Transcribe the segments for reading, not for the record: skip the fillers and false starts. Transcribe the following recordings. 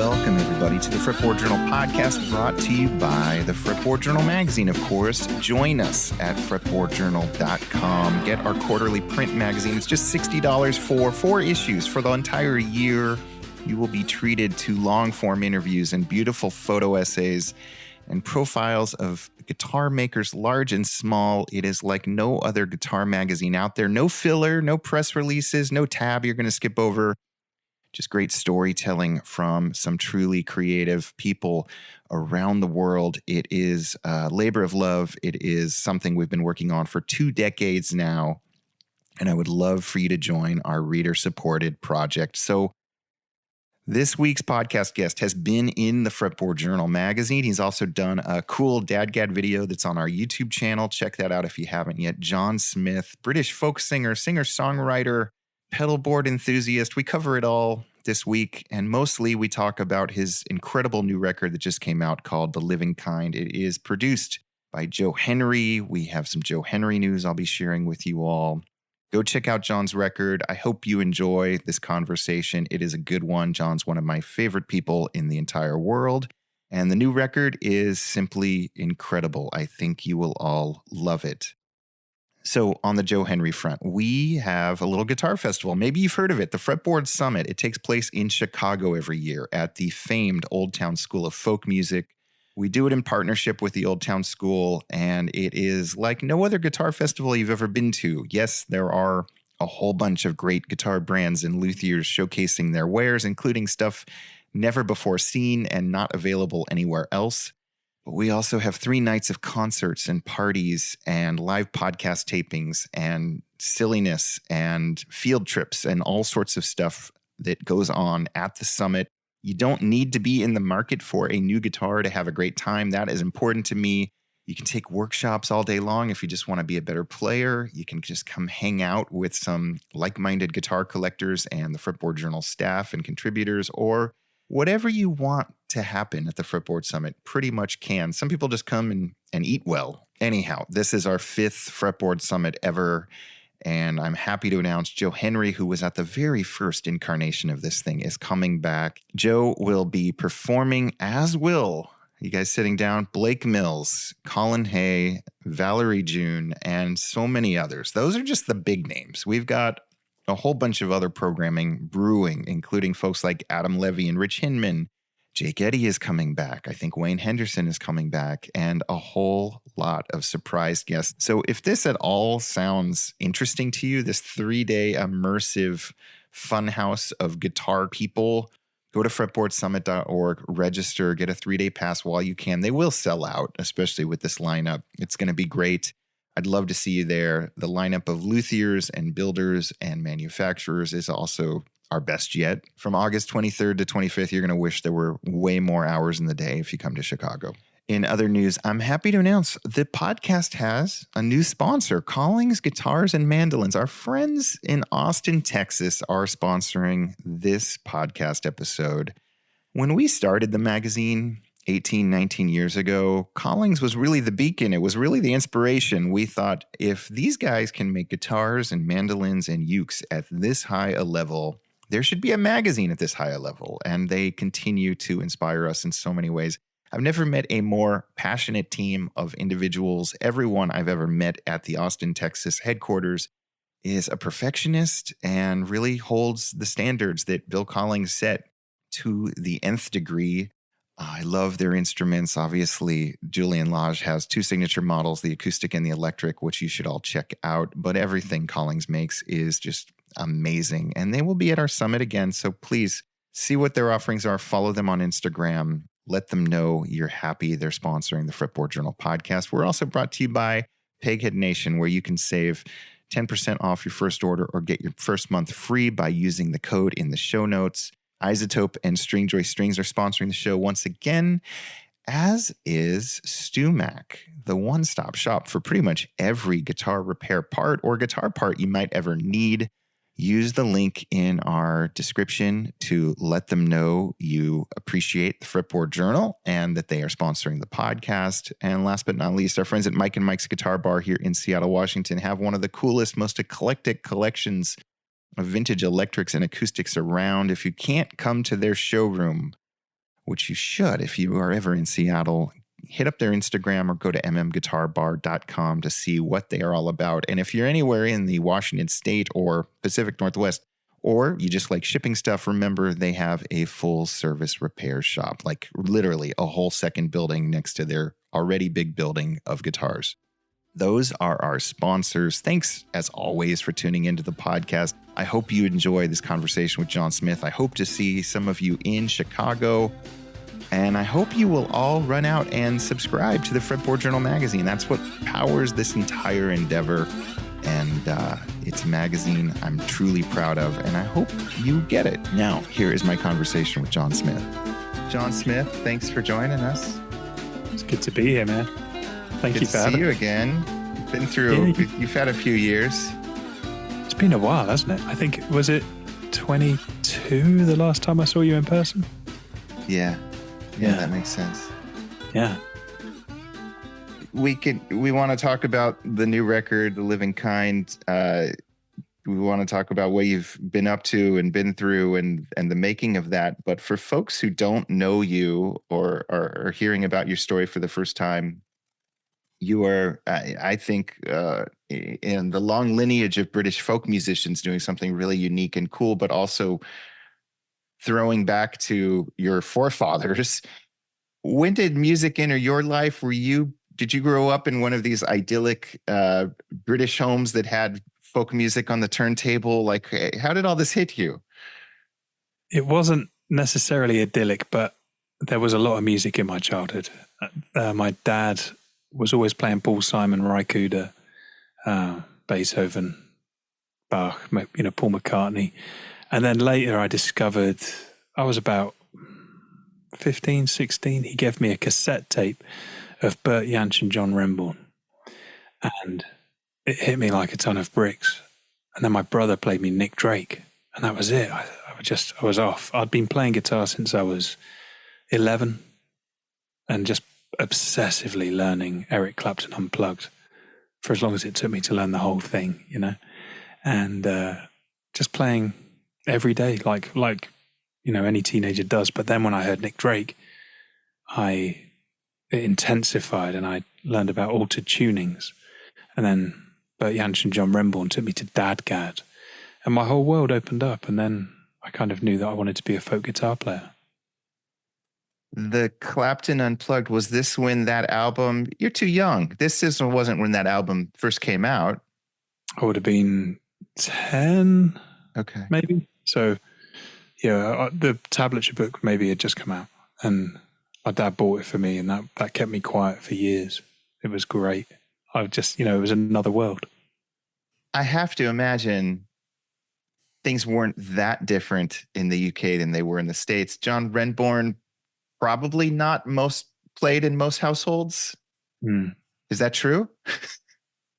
Welcome, everybody, to the Fretboard Journal podcast, brought to you by the Fretboard Journal magazine, of course. Join us at fretboardjournal.com. Get our quarterly print magazine. It's just $60 for 4 issues for the entire year. You will be treated to long-form interviews and beautiful photo essays and profiles of guitar makers large and small. It is like no other guitar magazine out there. No filler, no press releases, no tab you're going to skip over. Just great storytelling from some truly creative people around the world. It is a labor of love. It is something we've been working on for 2 decades now, and I would love for you to join our reader-supported project. So this week's podcast guest has been in the Fretboard Journal magazine. He's also done a cool dadgad video that's on our YouTube channel. Check that out if you haven't yet. John Smith, British folk singer, singer-songwriter, pedalboard enthusiast. We cover it all this week, and mostly we talk about his incredible new record that just came out called The Living Kind. It is produced by Joe Henry. We have some Joe Henry news I'll be sharing with you all. Go check out John's record. I hope you enjoy this conversation. It is a good one. John's one of my favorite people in the entire world, and the new record is simply incredible. I think you will all love it. So on the Joe Henry front, we have a little guitar festival. Maybe you've heard of it, the Fretboard Summit. It takes place in Chicago every year at the famed Old Town School of Folk Music. We do it in partnership with the Old Town School, and it is like no other guitar festival you've ever been to. Yes, there are a whole bunch of great guitar brands and luthiers showcasing their wares, including stuff never before seen and not available anywhere else. But we also have 3 nights of concerts and parties and live podcast tapings and silliness and field trips and all sorts of stuff that goes on at the summit. You don't need to be in the market for a new guitar to have a great time. That is important to me. You can take workshops all day long if you just want to be a better player. You can just come hang out with some like-minded guitar collectors and the Fretboard Journal staff and contributors, or whatever you want to happen at the Fretboard Summit pretty much can. Some people just come and eat well. Anyhow, this is our 5th Fretboard Summit ever, and I'm happy to announce Joe Henry, who was at the very first incarnation of this thing, is coming back. Joe will be performing, as will, you guys sitting down, Blake Mills, Colin Hay, Valerie June, and so many others. Those are just the big names. We've got a whole bunch of other programming brewing, including folks like Adam Levy and Rich Hinman. Jake Eddy is coming back. I think Wayne Henderson is coming back, and a whole lot of surprise guests. So if this at all sounds interesting to you, this 3-day immersive funhouse of guitar people, go to fretboardsummit.org, register, get a 3-day pass while you can. They will sell out, especially with this lineup. It's going to be great. I'd love to see you there. The lineup of luthiers and builders and manufacturers is also our best yet. From August 23rd to 25th, you're going to wish there were way more hours in the day if you come to Chicago. In other news, I'm happy to announce the podcast has a new sponsor, Collings Guitars and Mandolins. Our friends in Austin, Texas are sponsoring this podcast episode. When we started the magazine 18, 19 years ago, Collings was really the beacon. It was really the inspiration. We thought, if these guys can make guitars and mandolins and ukes at this high a level, there should be a magazine at this high a level. And they continue to inspire us in so many ways. I've never met a more passionate team of individuals. Everyone I've ever met at the Austin, Texas headquarters is a perfectionist and really holds the standards that Bill Collings set to the nth degree. I love their instruments. Obviously, Julian Lage has 2 signature models, the acoustic and the electric, which you should all check out. But everything Collings makes is just amazing. And they will be at our summit again. So please see what their offerings are. Follow them on Instagram. Let them know you're happy they're sponsoring the Fretboard Journal podcast. We're also brought to you by Peghead Nation, where you can save 10% off your first order or get your first month free by using the code in the show notes. Isotope and Stringjoy Strings are sponsoring the show once again, as is StewMac, the one-stop shop for pretty much every guitar repair part or guitar part you might ever need. Use the link in our description to let them know you appreciate the Fretboard Journal and that they are sponsoring the podcast. And last but not least, our friends at Mike and Mike's Guitar Bar here in Seattle, Washington have one of the coolest, most eclectic collections of vintage electrics and acoustics around. If you can't come to their showroom, which you should if you are ever in Seattle. Hit up their Instagram or go to mmguitarbar.com to see what they are all about. And if you're anywhere in the Washington State or Pacific Northwest, or you just like shipping stuff, remember they have a full service repair shop, like literally a whole second building next to their already big building of guitars. Those are our sponsors. Thanks, as always, for tuning into the podcast. I hope you enjoy this conversation with John Smith. I hope to see some of you in Chicago. And I hope you will all run out and subscribe to the Fretboard Journal magazine. That's what powers this entire endeavor. And it's a magazine I'm truly proud of, and I hope you get it. Now, here is my conversation with John Smith. John Smith, thanks for joining us. It's good to be here, man. Thank you for having me. Good to see you again. Been through, you've had a few years. It's been a while, hasn't it? I think, was it 22 the last time I saw you in person? Yeah, that makes sense. Yeah. We want to talk about the new record, The Living Kind. We want to talk about what you've been up to and been through and the making of that. But for folks who don't know you or are hearing about your story for the first time, you are, I think, in the long lineage of British folk musicians doing something really unique and cool, but also throwing back to your forefathers. When did music enter your life? Did you grow up in one of these idyllic British homes that had folk music on the turntable? Like, how did all this hit you? It wasn't necessarily idyllic, but there was a lot of music in my childhood. My dad was always playing Paul Simon, Rykuda, Beethoven, Bach, Paul McCartney. And then later I discovered, I was about 15, 16, he gave me a cassette tape of Bert Jansch and John Renbourn. And it hit me like a ton of bricks. And then my brother played me Nick Drake. And that was it. I was off. I'd been playing guitar since I was 11 and just obsessively learning Eric Clapton Unplugged for as long as it took me to learn the whole thing, and just playing every day like any teenager does. But then when I heard Nick Drake, it intensified and I learned about altered tunings. And then Bert Jansch and John Renbourn took me to Dadgad, and my whole world opened up. And then I kind of knew that I wanted to be a folk guitar player. The Clapton Unplugged, was this when that album, you're too young. Wasn't when that album first came out. I would have been 10, okay, maybe. So, yeah, the tablature book maybe had just come out, and my dad bought it for me, and that kept me quiet for years. It was great. I just, it was another world. I have to imagine things weren't that different in the UK than they were in the States. John Renbourn, probably not most played in most households. Is that true?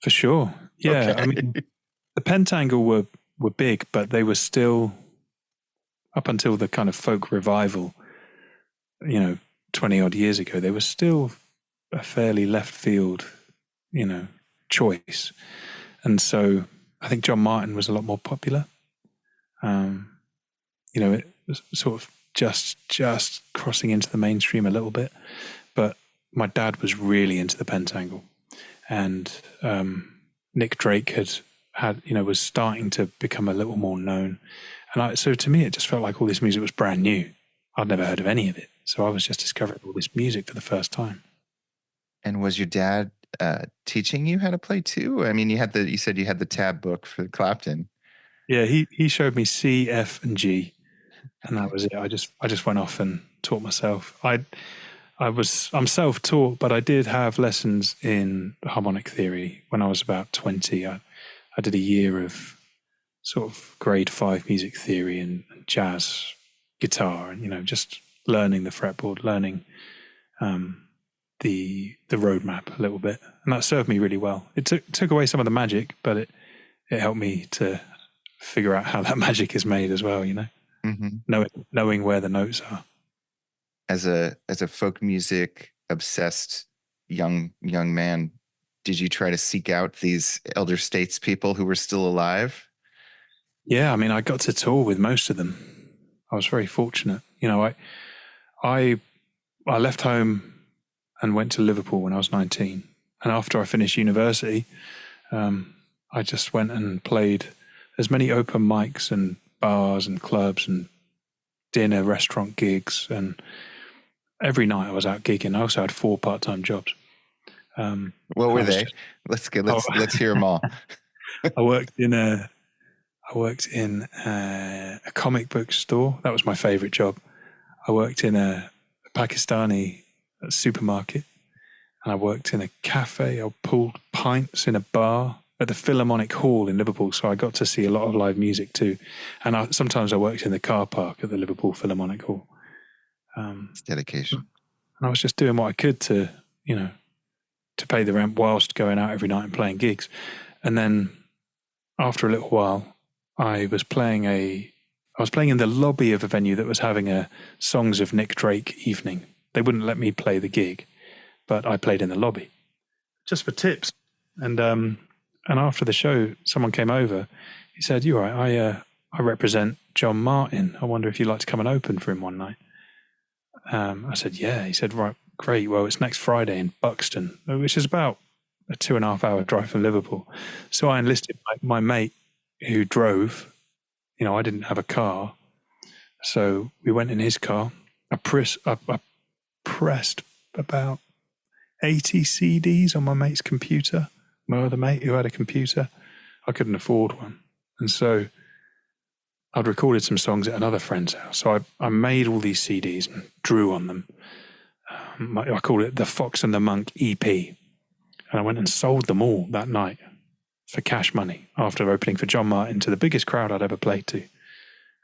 For sure. Yeah. Okay. I mean, the Pentangle were big, but they were still, up until the kind of folk revival, 20 odd years ago, they were still a fairly left field, choice. And so I think John Martin was a lot more popular. It was sort of just crossing into the mainstream a little bit, but my dad was really into the Pentangle, and Nick Drake was starting to become a little more known, and so to me it just felt like all this music was brand new. I'd never heard of any of it, so I was just discovering all this music for the first time. And was your dad teaching you how to play too? I mean, you said you had the tab book for Clapton. Yeah, he showed me C, F, and G. And that was it. I just went off and taught myself. I'm self-taught, but I did have lessons in harmonic theory when I was about 20. I did a year of sort of grade 5 music theory and jazz guitar, and just learning the fretboard, learning the roadmap a little bit, and that served me really well. It took away some of the magic, but it helped me to figure out how that magic is made as well. Mm-hmm. Knowing where the notes are. As a folk music obsessed young man, did you try to seek out these elder statespeople who were still alive? Yeah, I mean, I got to tour with most of them. I was very fortunate. I I left home and went to Liverpool when I was 19. And after I finished university, I just went and played as many open mics and bars and clubs and dinner restaurant gigs. And every night I was out gigging. I also had 4 part-time jobs. What were they? Let's hear them all. I worked in a comic book store. That was my favorite job. I worked in a Pakistani supermarket, and I worked in a cafe. I pulled pints in a bar at the Philharmonic Hall in Liverpool, so I got to see a lot of live music too. And sometimes I worked in the car park at the Liverpool Philharmonic Hall. It's dedication. And I was just doing what I could to pay the rent whilst going out every night and playing gigs. And then after a little while, I was playing in the lobby of a venue that was having a Songs of Nick Drake evening. They wouldn't let me play the gig, but I played in the lobby just for tips. And after the show, someone came over. He said, "You all right? I represent John Martin. I wonder if you'd like to come and open for him one night." I said, "Yeah." He said, "Right, great. Well, it's next Friday in Buxton," which is about a 2.5-hour drive from Liverpool. So I enlisted my mate who drove. I didn't have a car. So we went in his car. I pressed about 80 CDs on my mate's computer. My other mate who had a computer, I couldn't afford one. And so I'd recorded some songs at another friend's house. So I made all these CDs and drew on them. I called it the Fox and the Monk EP. And I went and sold them all that night for cash money after opening for John Martin to the biggest crowd I'd ever played to.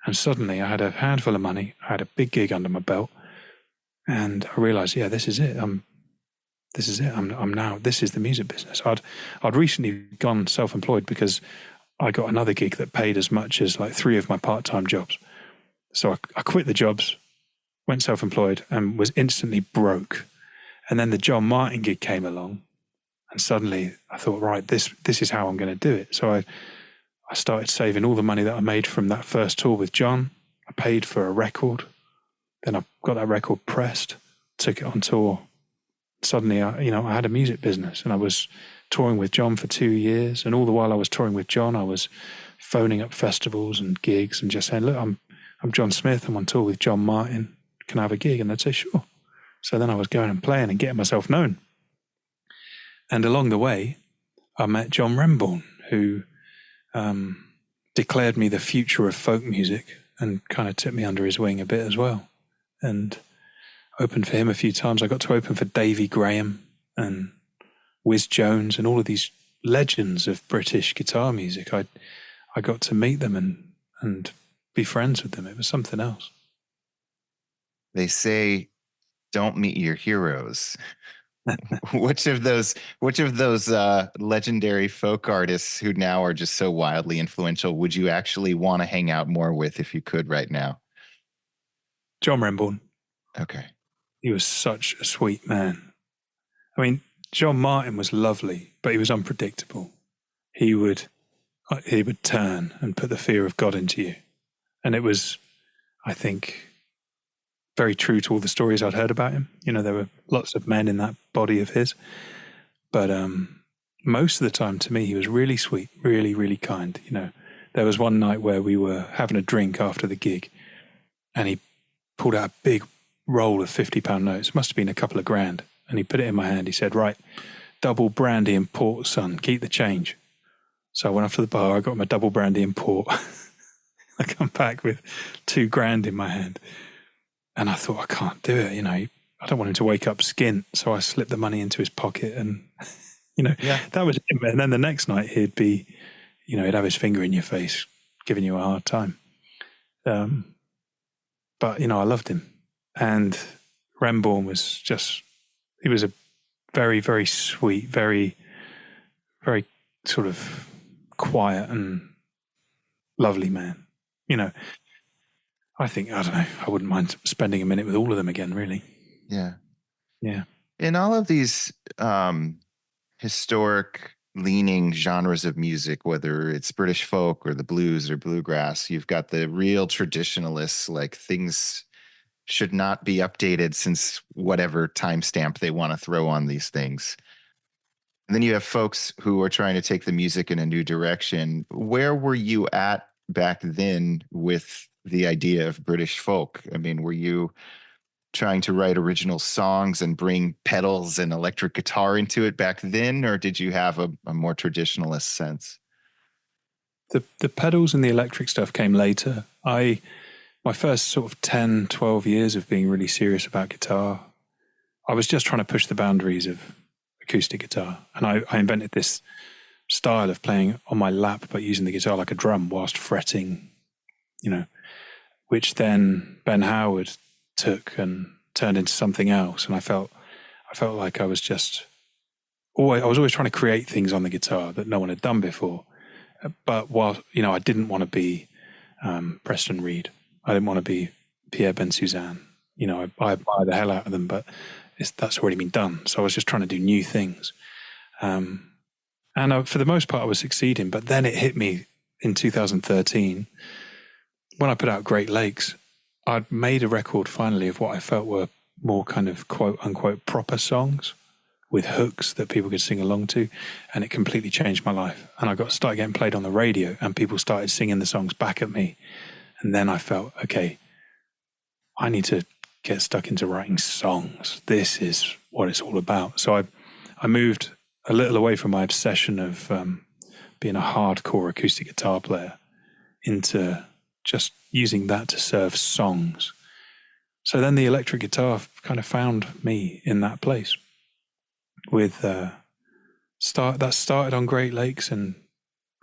And suddenly I had a handful of money. I had a big gig under my belt. And I realized, yeah, this is it. This is the music business. I'd recently gone self-employed because I got another gig that paid as much as like 3 of my part-time jobs. So I quit the jobs, went self-employed, and was instantly broke. And then the John Martin gig came along, and suddenly I thought, right, this is how I'm going to do it. So I started saving all the money that I made from that first tour with John. I paid for a record. Then I got that record pressed, took it on tour. Suddenly, I had a music business, and I was touring with John for 2 years. And all the while I was touring with John, I was phoning up festivals and gigs and just saying, "Look, I'm John Smith. I'm on tour with John Martin. Can I have a gig?" And they'd say, "Sure." So then I was going and playing and getting myself known. And along the way, I met John Remborn, who declared me the future of folk music and kind of took me under his wing a bit as well. And opened for him a few times. I got to open for Davy Graham and Whiz Jones and all of these legends of British guitar music. I got to meet them and be friends with them. It was something else. They say, don't meet your heroes. Which of those legendary folk artists who now are just so wildly influential would you actually want to hang out more with if you could right now? John Remborn. Okay. He was such a sweet man. I mean, John Martin was lovely, but he was unpredictable. He would turn and put the fear of God into you. And it was, I think, very true to all the stories I'd heard about him. There were lots of men in that body of his. But most of the time, to me, he was really sweet, really, really kind. There was one night where we were having a drink after the gig, and he pulled out a big roll of £50 notes. It must have been a couple of grand. And he put it in my hand. He said, "Right, double brandy and port, son. Keep the change." So I went off to the bar. I got my double brandy and port. I come back with £2,000 in my hand. And I thought, I can't do it. I don't want him to wake up skint. So I slipped the money into his pocket and, that was him. And then the next night he'd be, he'd have his finger in your face, giving you a hard time. But, I loved him. And Remborn was he was a very, very sweet, very, very sort of quiet and lovely man. I think, I don't know, I wouldn't mind spending a minute with all of them again, really. Yeah. Yeah. In all of these historic leaning genres of music, whether it's British folk or the blues or bluegrass, you've got the real traditionalists, like things should not be updated since whatever timestamp they want to throw on these things. And then you have folks who are trying to take the music in a new direction. Where were you at back then with the idea of British folk? I mean, were you trying to write original songs and bring pedals and electric guitar into it back then, or did you have a more traditionalist sense? The pedals and the electric stuff came later. My first sort of 10, 12 years of being really serious about guitar, I was just trying to push the boundaries of acoustic guitar. And I invented this style of playing on my lap, but using the guitar like a drum whilst fretting, which then Ben Howard took and turned into something else. And I felt like I was always trying to create things on the guitar that no one had done before. But while, I didn't want to be Preston Reed. I didn't want to be Pierre Ben-Suzanne. I admire the hell out of them, but that's already been done. So I was just trying to do new things. And for the most part, I was succeeding. But then it hit me in 2013 when I put out Great Lakes. I'd made a record finally of what I felt were more kind of quote unquote proper songs with hooks that people could sing along to. And it completely changed my life. And I started getting played on the radio and people started singing the songs back at me. And then I felt, okay, I need to get stuck into writing songs. This is what it's all about. So I moved a little away from my obsession of being a hardcore acoustic guitar player into just using that to serve songs. So then the electric guitar kind of found me in that place with that started on Great Lakes and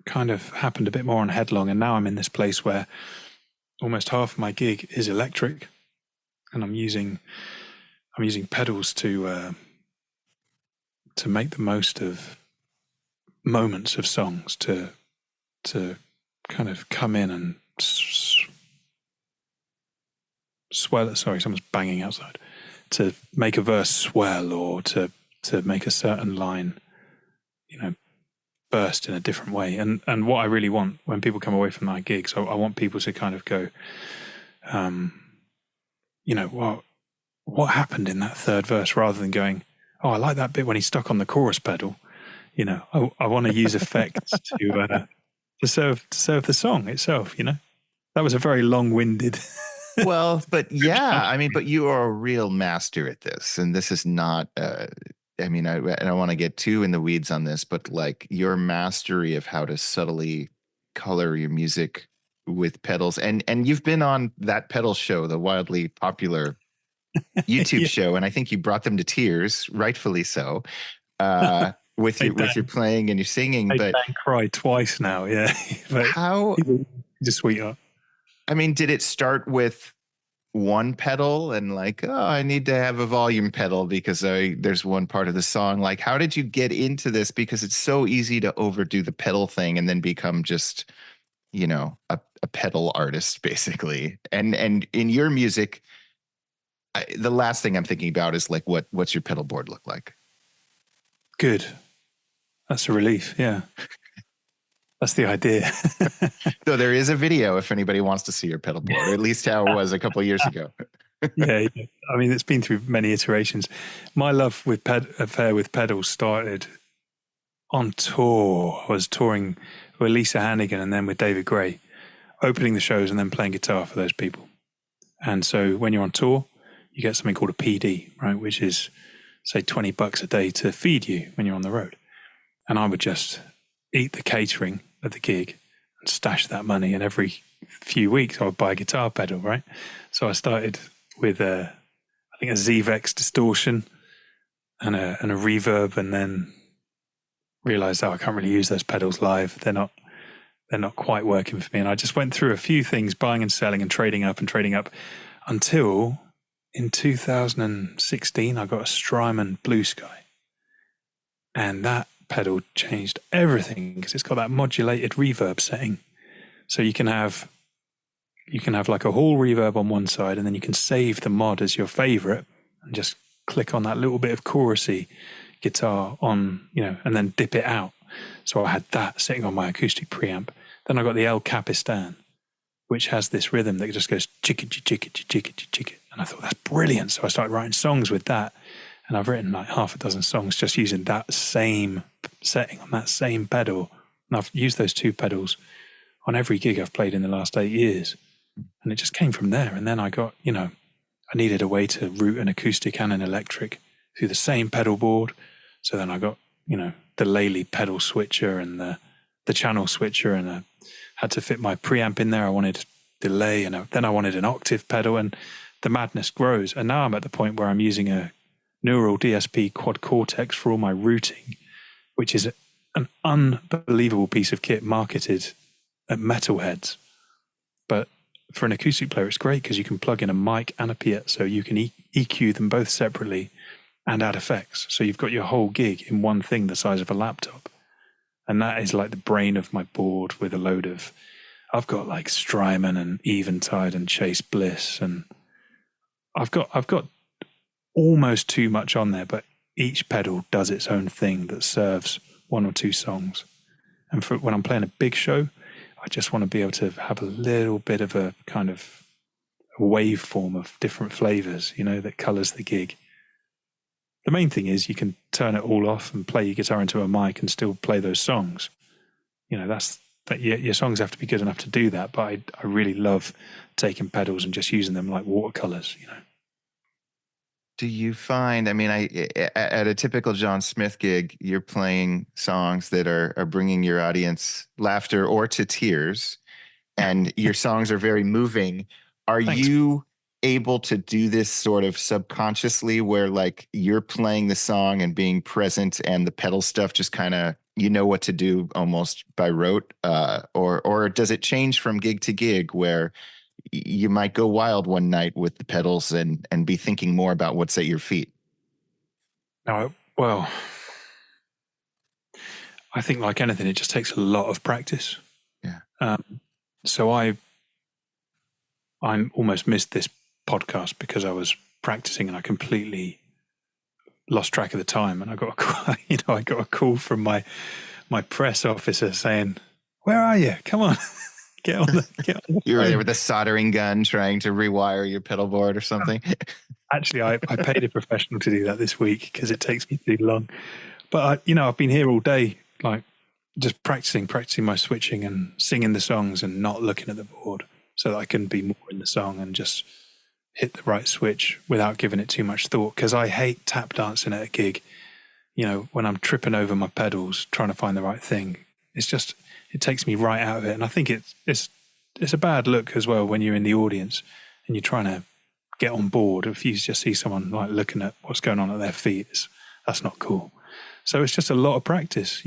kind of happened a bit more on Headlong. And now I'm in this place where almost half of my gig is electric, and I'm using pedals to make the most of moments of songs to kind of come in and swell. Sorry, someone's banging outside. To make a verse swell or to make a certain line, burst in a different way. And what I really want when people come away from that gig, so I want people to kind of go, what happened in that third verse, rather than going, oh, I like that bit when he's stuck on the chorus pedal. I want to use effects to serve the song itself. That was a very long-winded. Well, but yeah, but you are a real master at this, and this is not. I don't want to get too in the weeds on this, but like your mastery of how to subtly color your music with pedals, and you've been on that pedal show, the wildly popular YouTube show, and I think you brought them to tears, rightfully so, with your playing and your singing. But Dan cried twice now, yeah. But how? He's a sweetheart. Did it start with one pedal and like, oh, I need to have a volume pedal because there's one part of the song? Like, how did you get into this? Because it's so easy to overdo the pedal thing and then become just, a pedal artist basically. And in your music, the last thing I'm thinking about is like, what's your pedal board look like? Good. That's a relief. Yeah. That's the idea. So there is a video if anybody wants to see your pedal board, or at least how it was a couple of years ago. Yeah. It's been through many iterations. My love with affair with pedals started on tour. I was touring with Lisa Hannigan and then with David Gray, opening the shows and then playing guitar for those people. And so when you're on tour, you get something called a PD, right? Which is, say, $20 a day to feed you when you're on the road. And I would just eat the catering at the gig and stash that money. And every few weeks I would buy a guitar pedal, right? So I started with a ZVEX distortion and a reverb, and then realized, I can't really use those pedals live. They're not quite working for me. And I just went through a few things, buying and selling and trading up until in 2016, I got a Strymon Blue Sky. And that pedal changed everything because it's got that modulated reverb setting. So you can have like a hall reverb on one side, and then you can save the mod as your favorite and just click on that little bit of chorusy guitar on, and then dip it out. So I had that sitting on my acoustic preamp. Then I got the El Capistan, which has this rhythm that just goes chickadee, chickadee, chickadee, chickadee. And I thought, that's brilliant. So I started writing songs with that. And I've written like half a dozen songs just using that same setting on that same pedal. And I've used those two pedals on every gig I've played in the last 8 years. And it just came from there. And then I got, I needed a way to route an acoustic and an electric through the same pedal board. So then I got, the Lely pedal switcher and the channel switcher, and I had to fit my preamp in there. I wanted delay, and then I wanted an octave pedal, and the madness grows. And now I'm at the point where I'm using a Neural DSP Quad Cortex for all my routing, which is an unbelievable piece of kit marketed at metalheads. But for an acoustic player, it's great because you can plug in a mic and a piezo, so you can EQ them both separately and add effects. So you've got your whole gig in one thing the size of a laptop. And that is like the brain of my board with a load of, I've got like Strymon and Eventide and Chase Bliss, and I've got almost too much on there, but each pedal does its own thing that serves one or two songs. And for when I'm playing a big show, I just want to be able to have a little bit of a kind of a waveform of different flavors, that colors the gig. The main thing is you can turn it all off and play your guitar into a mic and still play those songs. Your songs have to be good enough to do that, but I really love taking pedals and just using them like watercolors, Do you find, at a typical John Smith gig, you're playing songs that are bringing your audience laughter or to tears, and your songs are very moving. Are Thanks. You able to do this sort of subconsciously where like you're playing the song and being present and the pedal stuff just kind of, what to do almost by rote, or does it change from gig to gig where you might go wild one night with the pedals and be thinking more about what's at your feet? No, well, I think like anything, it just takes a lot of practice. Yeah. So I almost missed this podcast because I was practicing and I completely lost track of the time. And I got a call from my press officer saying, "Where are you? Come on." Get on. You were there with a soldering gun trying to rewire your pedal board or something. Actually, I paid a professional to do that this week because it takes me too long. But I've been here all day, like just practicing my switching and singing the songs and not looking at the board so that I can be more in the song and just hit the right switch without giving it too much thought. Because I hate tap dancing at a gig. When I'm tripping over my pedals trying to find the right thing, it takes me right out of it. And I think it's a bad look as well when you're in the audience and you're trying to get on board. If you just see someone like looking at what's going on at their feet, that's not cool. So it's just a lot of practice,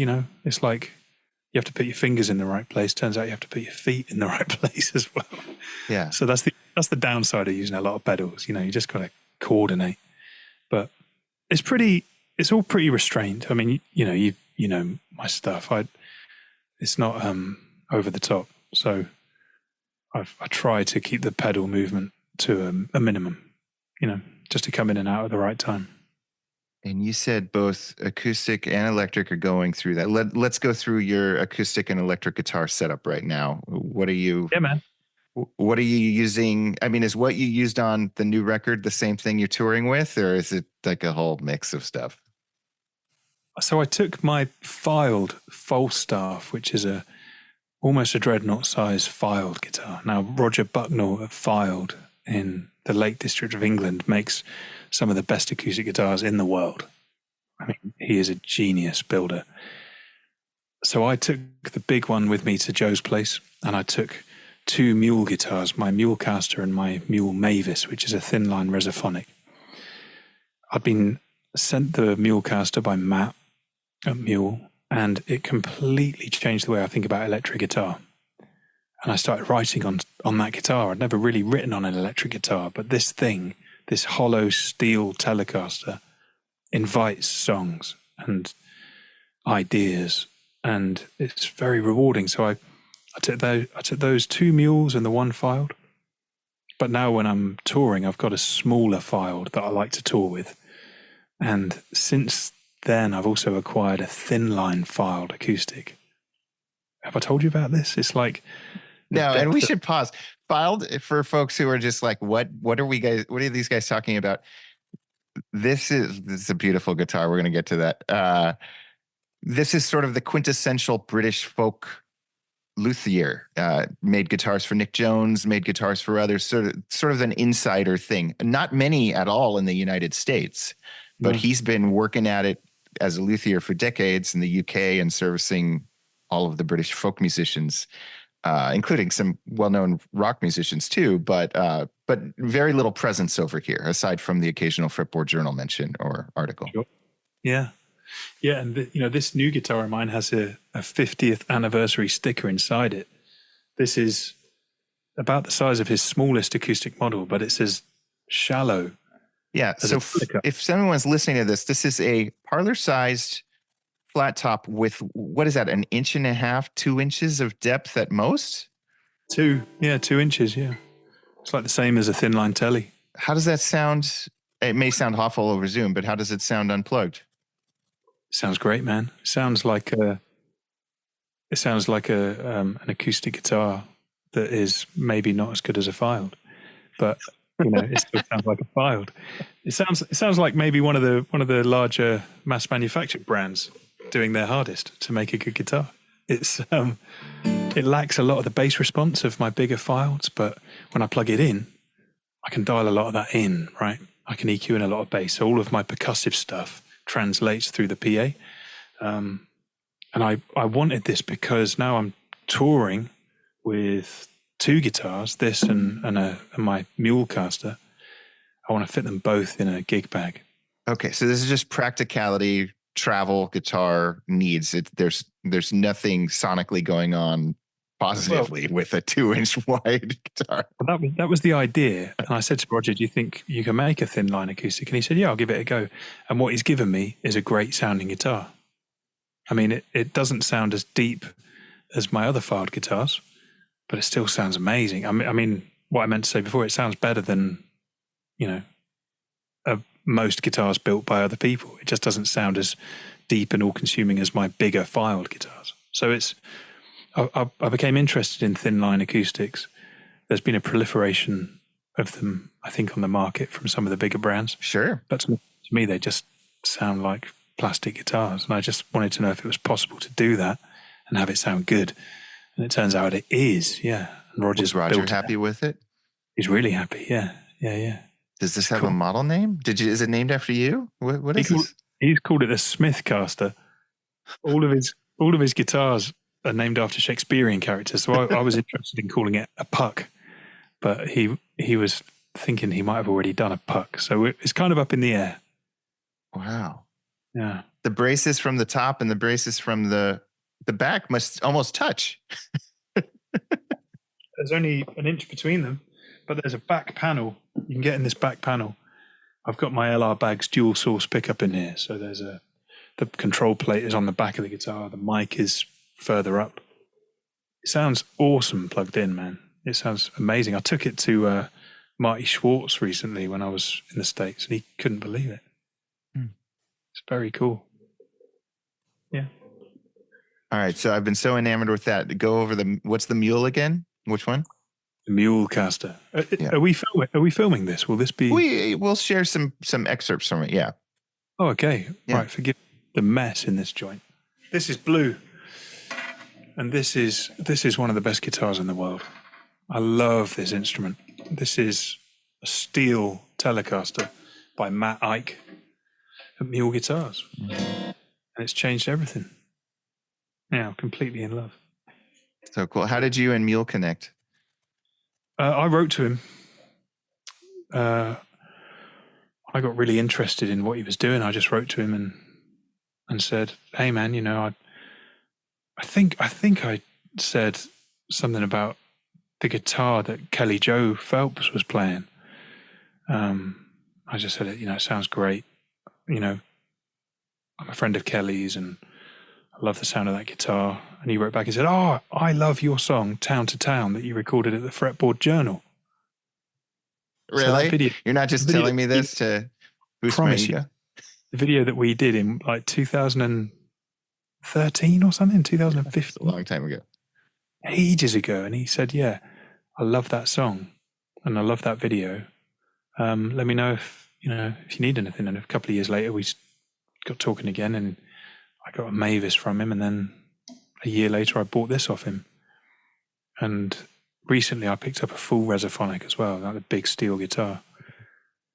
It's like you have to put your fingers in the right place. Turns out you have to put your feet in the right place as well. Yeah. So that's the downside of using a lot of pedals. You just got to coordinate. But it's all pretty restrained. I mean, you know my stuff. It's not over the top. So I try to keep the pedal movement to a minimum, just to come in and out at the right time. And you said both acoustic and electric are going through that. Let's go through your acoustic and electric guitar setup right now. What are you? Yeah, man. What are you using? I mean, is what you used on the new record the same thing you're touring with, or is it like a whole mix of stuff? So I took my filed Falstaff, which is almost a dreadnought size filed guitar. Now, Roger Bucknell of Filed in the Lake District of England makes some of the best acoustic guitars in the world. I mean, he is a genius builder. So I took the big one with me to Joe's place, and I took two mule guitars, my Mulecaster and my Mule Mavis, which is a thin line resophonic. I'd been sent the Mulecaster by Matt at Mule, and it completely changed the way I think about electric guitar. And I started writing on that guitar. I'd never really written on an electric guitar, but this hollow steel Telecaster invites songs and ideas, and it's very rewarding. So I took those two mules and the one filed. But now when I'm touring, I've got a smaller filed that I like to tour with. And since then, I've also acquired a thin line filed acoustic. Have I told you about this? It's like No, and we should pause. Filed, for folks who are just like, what are these guys talking about? This is a beautiful guitar. We're going to get to that. This is sort of the quintessential British folk luthier. Made guitars for Nick Jones, made guitars for others. Sort of an insider thing. Not many at all in the United States, but he's been working at it as a luthier for decades in the UK and servicing all of the British folk musicians, including some well-known rock musicians too, but very little presence over here, aside from the occasional Fretboard Journal mention or article. Sure. Yeah. Yeah, and this new guitar of mine has a 50th anniversary sticker inside it. This is about the size of his smallest acoustic model, but it says shallow. Yeah, so if someone's listening to this is a parlor-sized flat top with, what is that, 1.5 inches, 2 inches of depth at most? 2 inches, yeah. It's like the same as a thin line telly. How does that sound? It may sound awful over Zoom, but how does it sound unplugged? Sounds great, man. It sounds like an acoustic guitar that is maybe not as good as a filed, but it still sounds like a filed. It sounds like maybe one of the larger mass manufactured brands doing their hardest to make a good guitar. It lacks a lot of the bass response of my bigger fileds, but when I plug it in, I can dial a lot of that in, right? I can EQ in a lot of bass. So all of my percussive stuff translates through the PA. And I wanted this because now I'm touring with 2 guitars, this and my mule caster. I want to fit them both in a gig bag. Okay, so this is just practicality, travel guitar needs. There's nothing sonically going on positively with a 2-inch wide guitar. Well, that was the idea. And I said to Roger, do you think you can make a thin line acoustic? And he said, yeah, I'll give it a go. And what he's given me is a great sounding guitar. I mean, it doesn't sound as deep as my other filed guitars, but it still sounds amazing. I mean, what I meant to say before, it sounds better than, most guitars built by other people. It just doesn't sound as deep and all-consuming as my bigger filed guitars. So I became interested in thin line acoustics. There's been a proliferation of them, I think, on the market from some of the bigger brands. Sure. But to me, they just sound like plastic guitars. And I just wanted to know if it was possible to do that and have it sound good. And it turns out it is, yeah. And Was Roger happy with it? He's really happy, yeah. Does this have a model name? Is it named after you? What is this? He's called it a Smith caster. All of his guitars are named after Shakespearean characters. So I was interested in calling it a puck, but he was thinking he might have already done a puck. So it's kind of up in the air. Wow. Yeah. The braces from the top and the braces from the back must almost touch. There's only 1 inch between them, but there's a back panel. You can get in this back panel. I've got my LR Baggs dual source pickup in here. So the control plate is on the back of the guitar. The mic is further up. It sounds awesome plugged in, man. It sounds amazing. I took it to Marty Schwartz recently when I was in the States, and he couldn't believe it. It's very cool. Yeah. All right. So I've been so enamored with that. Go over what's the mule again? Which one? The mule caster. Yeah. Are we filming this? Will this be? We'll share some excerpts from it. Yeah. Oh, okay. Yeah. Right. Forgive the mess in this joint. This is blue. And this is one of the best guitars in the world. I love this instrument. This is a steel Telecaster by Matt Ike at Mule Guitars. And it's changed everything. Yeah, I'm completely in love. So cool. How did you and Mule connect? I wrote to him. I got really interested in what he was doing. I just wrote to him and said, hey man, I think I said something about the guitar that Kelly Joe Phelps was playing. I just said, it sounds great. I'm a friend of Kelly's and I love the sound of that guitar. And he wrote back and said, oh, I love your song, Town to Town, that you recorded at the Fretboard Journal. Really? So you're not just telling me this to boost my ego? The video that we did in like 2013 or something, 2015. A long time ago. ages ago, and he said, "Yeah, I love that song, and I love that video. Let me know if you need anything." And a couple of years later, we got talking again, and I got a Mavis from him, and then a year later, I bought this off him. And recently, I picked up a full Resophonic as well, like a big steel guitar.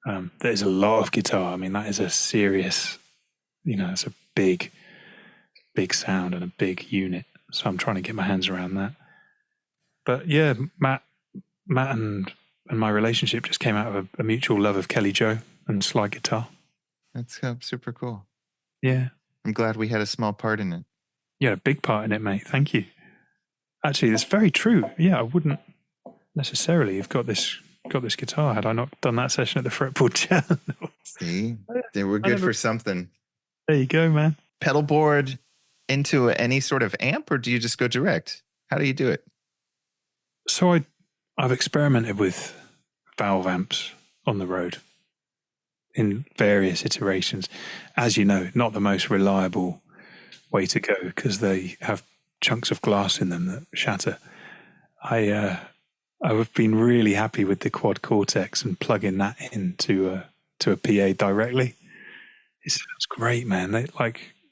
That is a lot of guitar. I mean, that is a serious, it's a big sound and a big unit. So I'm trying to get my hands around that. But yeah, Matt and my relationship just came out of a mutual love of Kelly Joe and slide guitar. That's super cool. Yeah. I'm glad we had a small part in it. You had a big part in it, mate. Thank you. Actually, that's very true. Yeah, I wouldn't necessarily have got this guitar had I not done that session at the Fretboard Channel. See? They were good for something. There you go, man. Pedal board into any sort of amp, or do you just go direct? How do you do it? So I've experimented with valve amps on the road in various iterations. As you know, not the most reliable way to go because they have chunks of glass in them that shatter. I've been really happy with the Quad Cortex and plugging that into a PA directly. It sounds great, man.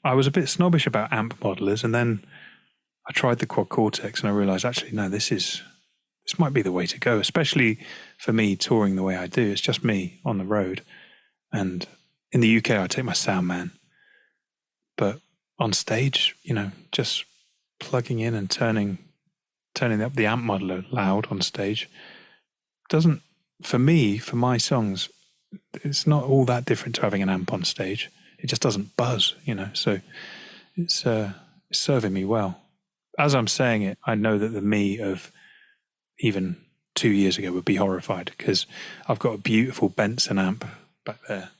I was a bit snobbish about amp modelers, and then I tried the Quad Cortex and I realized, actually, no, this might be the way to go, especially for me touring the way I do. It's just me on the road. And in the UK, I take my sound man. But on stage, just plugging in and turning up the amp modeler loud on stage doesn't, for me, for my songs, it's not all that different to having an amp on stage. It just doesn't buzz, so it's serving me well. As I'm saying it, I know that the me of even 2 years ago would be horrified because I've got a beautiful Benson amp back there.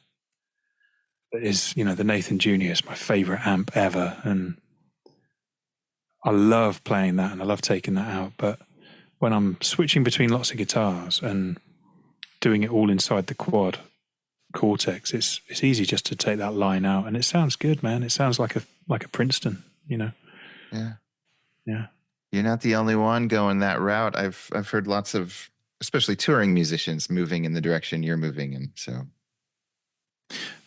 It is, the Nathan Jr. is my favorite amp ever. And I love playing that and I love taking that out. But when I'm switching between lots of guitars and doing it all inside the Quad Cortex, it's easy just to take that line out, and it sounds good, man. It sounds like a Princeton, Yeah. Yeah. You're not the only one going that route. I've heard lots of, especially touring musicians, moving in the direction you're moving in. So,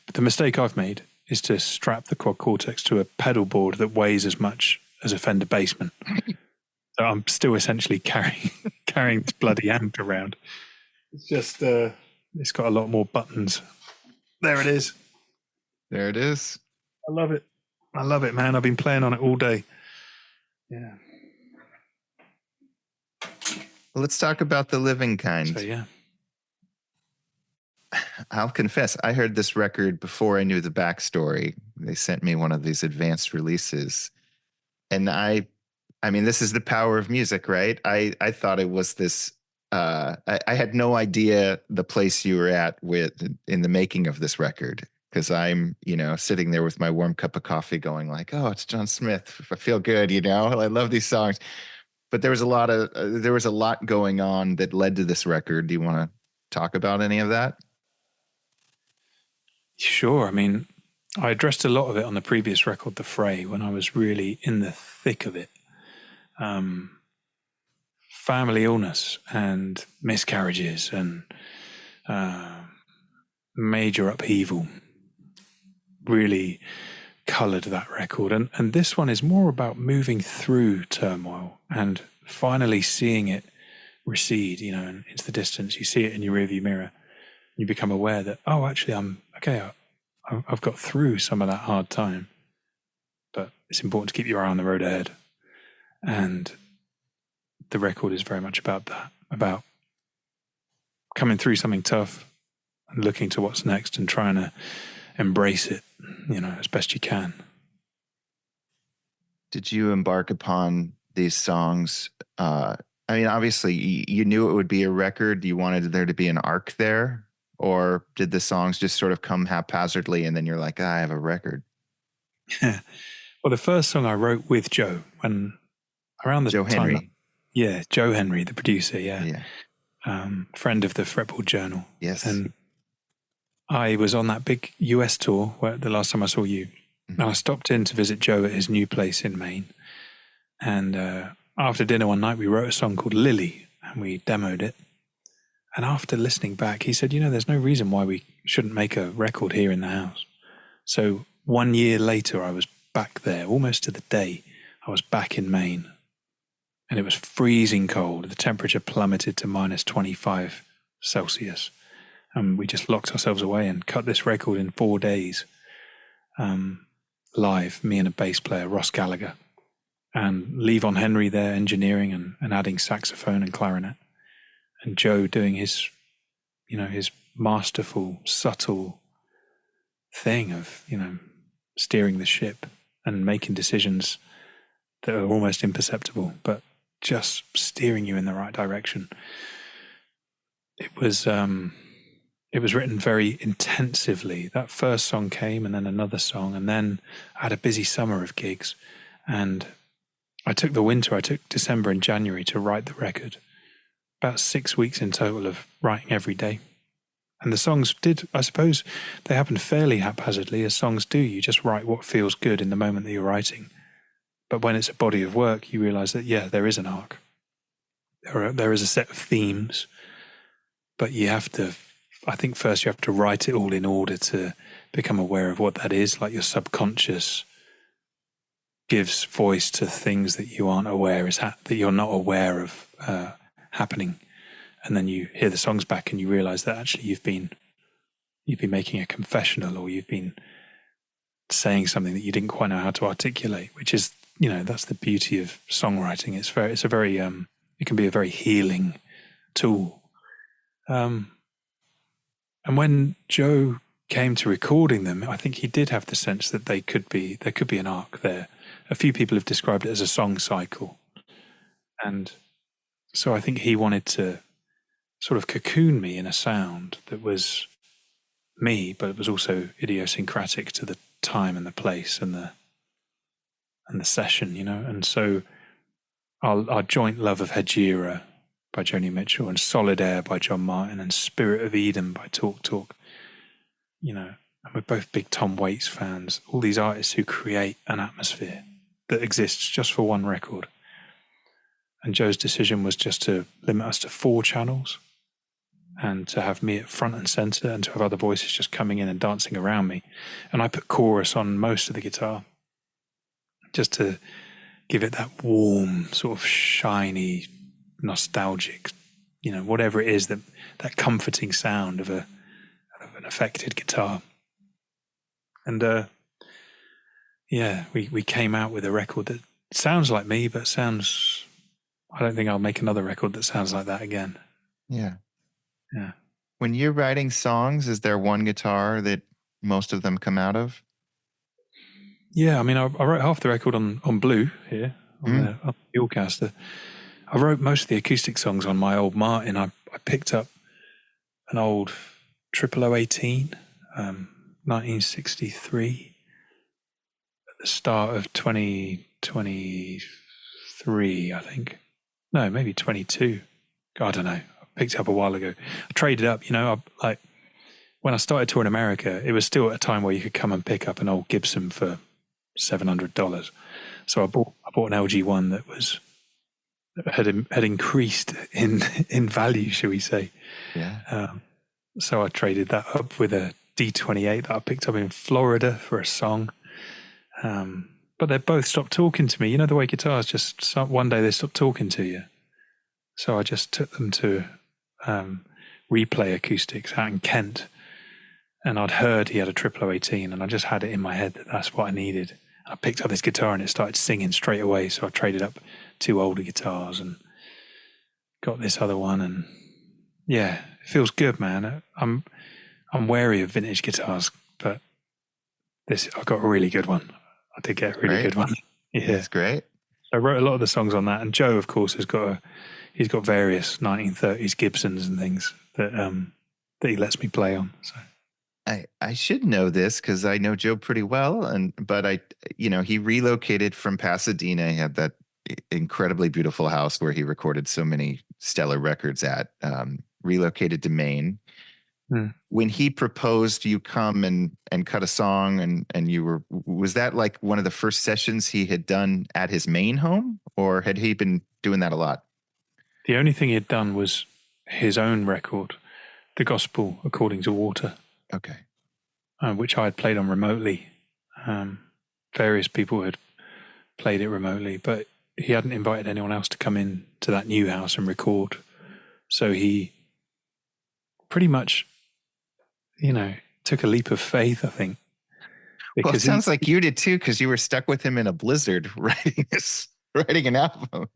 but the mistake I've made is to strap the Quad Cortex to a pedal board that weighs as much as a Fender Bassman. So I'm still essentially carrying this bloody amp around. It's just it's got a lot more buttons. There it is. There it is. I love it, man. I've been playing on it all day. Yeah. Well, let's talk about the living kind. So, yeah. I'll confess, I heard this record before I knew the backstory. They sent me one of these advanced releases. And I mean, this is the power of music, right? I thought it was this, I had no idea the place you were at in the making of this record. Because I'm, sitting there with my warm cup of coffee going like, oh, it's John Smith. I feel good, I love these songs. But there was a lot going on that led to this record. Do you want to talk about any of that? Sure. I mean, I addressed a lot of it on the previous record, The Fray, when I was really in the thick of it. Family illness and miscarriages and major upheaval really coloured that record. And this one is more about moving through turmoil and finally seeing it recede, and into the distance. You see it in your rearview mirror. You become aware that, oh, actually, I've got through some of that hard time. But it's important to keep your eye on the road ahead. And the record is very much about that, about coming through something tough and looking to what's next and trying to embrace it, as best you can. Did you embark upon these songs? I mean, obviously, you knew it would be a record. You wanted there to be an arc there, or did the songs just sort of come haphazardly, and then you're like, I have a record? Well, the first song I wrote with Joe, when around the Joe time, Henry. Yeah, Joe Henry, the producer. Yeah. Friend of the Fretboard Journal. Yes. And I was on that big US tour where the last time I saw you. Mm-hmm. And I stopped in to visit Joe at his new place in Maine. And after dinner one night, we wrote a song called Lily and we demoed it. And after listening back, he said, there's no reason why we shouldn't make a record here in the house. So 1 year later, I was back there, almost to the day. I was back in Maine. And it was freezing cold. The temperature plummeted to minus 25 Celsius. And we just locked ourselves away and cut this record in 4 days. Live, me and a bass player, Ross Gallagher. And Levon Henry there engineering and adding saxophone and clarinet. And Joe doing his masterful, subtle thing of, steering the ship and making decisions that are almost imperceptible, but just steering you in the right direction. It was written very intensively. That first song came and then another song, and then I had a busy summer of gigs, and I took December and January to write the record. About 6 weeks in total of writing every day. And the songs I suppose, they happened fairly haphazardly, as songs do. You just write what feels good in the moment that you're writing. But when it's a body of work, you realize that, there is an arc. There is a set of themes, but I think first you have to write it all in order to become aware of what that is. Like your subconscious gives voice to things that you aren't aware that you're not aware of happening, and then you hear the songs back and you realize that actually you've been making a confessional, or you've been saying something that you didn't quite know how to articulate, which is that's the beauty of songwriting. It can be a very healing tool. And when Joe came to recording them, I think he did have the sense that there could be an arc there. A few people have described it as a song cycle, and so I think he wanted to sort of cocoon me in a sound that was me, but it was also idiosyncratic to the time and the place and the session, And so our joint love of Hegira by Joni Mitchell, and Solid Air by John Martin, and Spirit of Eden by Talk Talk, and we're both big Tom Waits fans. All these artists who create an atmosphere that exists just for one record. And Joe's decision was just to limit us to 4 channels and to have me at front and center, and to have other voices just coming in and dancing around me. And I put chorus on most of the guitar just to give it that warm, sort of shiny, nostalgic, whatever it is, that comforting sound of an affected guitar. And we came out with a record that sounds like me, but I don't think I'll make another record that sounds like that again. Yeah. Yeah. When you're writing songs, is there one guitar that most of them come out of? Yeah, I mean, I wrote half the record on Blue here, on the Ullcaster. I wrote most of the acoustic songs on my old Martin. I picked up an old 0018, 1963, at the start of 2023, I think. No, maybe 22. I don't know. I picked it up a while ago. I traded up, when I started touring America, it was still at a time where you could come and pick up an old Gibson for $700. So I bought an LG1 that had increased in value, shall we say. Yeah. So I traded that up with a D28 that I picked up in Florida for a song. But they both stopped talking to me. The way guitars just, one day they stopped talking to you. So I just took them to Replay Acoustics out in Kent. And I'd heard he had a 0018, and I just had it in my head that that's what I needed. I picked up this guitar and it started singing straight away. So I traded up 2 older guitars and got this other one. And yeah, it feels good, man. I'm wary of vintage guitars, but I got a really good one. I did get a really good one. Yeah, that's great. I wrote a lot of the songs on that, and Joe, of course, he's got various 1930s Gibsons and things that he lets me play on. So I should know this because I know Joe pretty well, but he relocated from Pasadena. He had that incredibly beautiful house where he recorded so many stellar records at. Relocated to Maine. When he proposed you come and cut a song, and was that like one of the first sessions he had done at his Maine home, or had he been doing that a lot. The only thing he'd done was his own record, The Gospel According to Water. Okay. Which I had played on remotely. Various people had played it remotely, but he hadn't invited anyone else to come in to that new house and record. So he pretty much, took a leap of faith, I think. Well, it sounds like you did too, because you were stuck with him in a blizzard writing an album.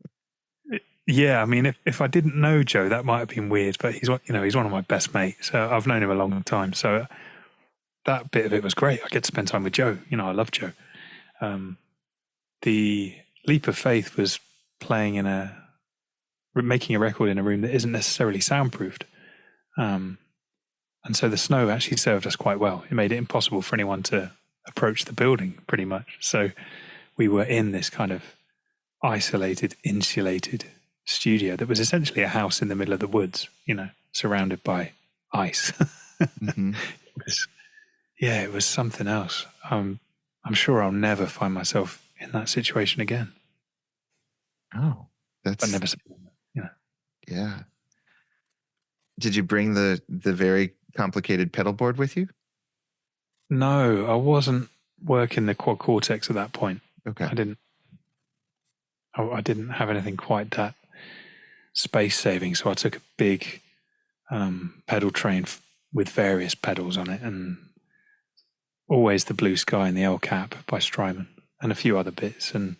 Yeah, I mean, if I didn't know Joe, that might have been weird. But he's one of my best mates. So I've known him a long time. So that bit of it was great. I get to spend time with Joe. I love Joe. The leap of faith was making a record in a room that isn't necessarily soundproofed. And so the snow actually served us quite well. It made it impossible for anyone to approach the building, pretty much. So we were in this kind of isolated, insulated studio that was essentially a house in the middle of the woods, surrounded by ice. Mm-hmm. It was something else. I'm sure I'll never find myself in that situation again. Oh, but never, Yeah. Did you bring the very complicated pedal board with you? No, I wasn't working the quad cortex at that point. Okay. I didn't have anything quite that space saving, so I took a big pedal train with various pedals on it, and always the Blue Sky and the El Cap by Strymon, and a few other bits. And